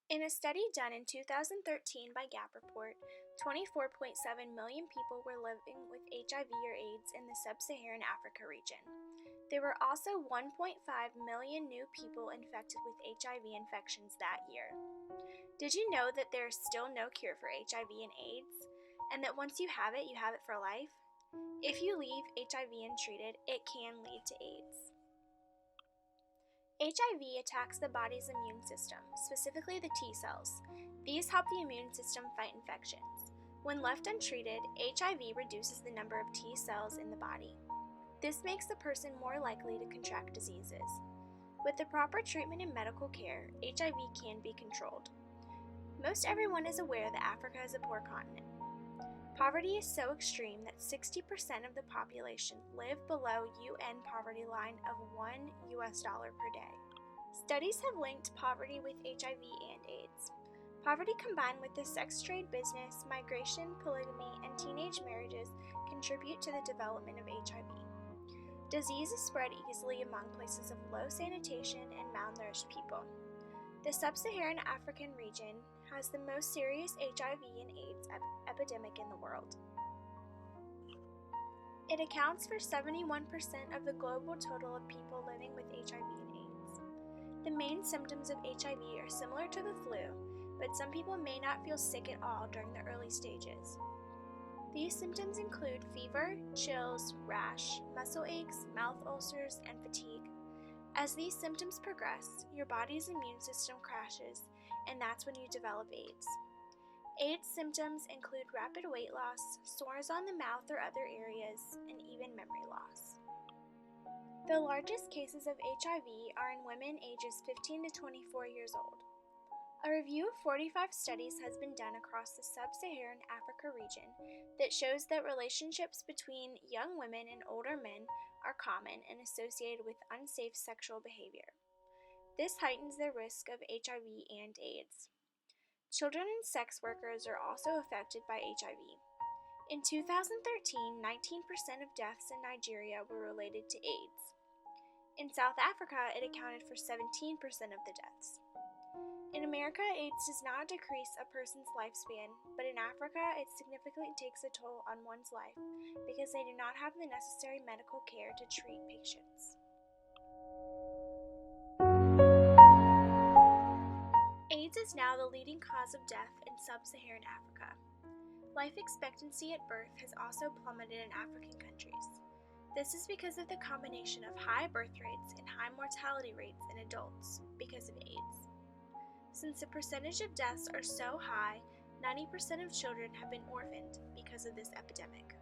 In a study done in 2013 by Gap Report, 24.7 million people were living with HIV or AIDS in the sub-Saharan Africa region. There were also 1.5 million new people infected with HIV infections that year. Did you know that there is still no cure for HIV and AIDS, and that once you have it for life? If you leave HIV untreated, it can lead to AIDS. HIV attacks the body's immune system, specifically the T cells. These help the immune system fight infections. When left untreated, HIV reduces the number of T cells in the body. This makes the person more likely to contract diseases. With the proper treatment and medical care, HIV can be controlled. Most everyone is aware that Africa is a poor continent. Poverty is so extreme that 60% of the population live below UN poverty line of $1 per day. Studies have linked poverty with HIV and AIDS. Poverty combined with the sex trade business, migration, polygamy, and teenage marriages contribute to the development of HIV. Disease is spread easily among places of low sanitation and malnourished people. The sub-Saharan African region has the most serious HIV and AIDS epidemic in the world. It accounts for 71% of the global total of people living with HIV and AIDS. The main symptoms of HIV are similar to the flu, but some people may not feel sick at all during the early stages. These symptoms include fever, chills, rash, muscle aches, mouth ulcers, and fatigue. As these symptoms progress, your body's immune system crashes, and that's when you develop AIDS. AIDS symptoms include rapid weight loss, sores on the mouth or other areas, and even memory loss. The largest cases of HIV are in women ages 15 to 24 years old. A review of 45 studies has been done across the sub-Saharan Africa region that shows that relationships between young women and older men are common and associated with unsafe sexual behavior. This heightens the risk of HIV and AIDS. Children and sex workers are also affected by HIV. In 2013, 19% of deaths in Nigeria were related to AIDS. In South Africa, it accounted for 17% of the deaths. In America, AIDS does not decrease a person's lifespan, but in Africa, it significantly takes a toll on one's life because they do not have the necessary medical care to treat patients. AIDS is now the leading cause of death in sub-Saharan Africa. Life expectancy at birth has also plummeted in African countries. This is because of the combination of high birth rates and high mortality rates in adults because of AIDS. Since the percentage of deaths are so high, 90% of children have been orphaned because of this epidemic.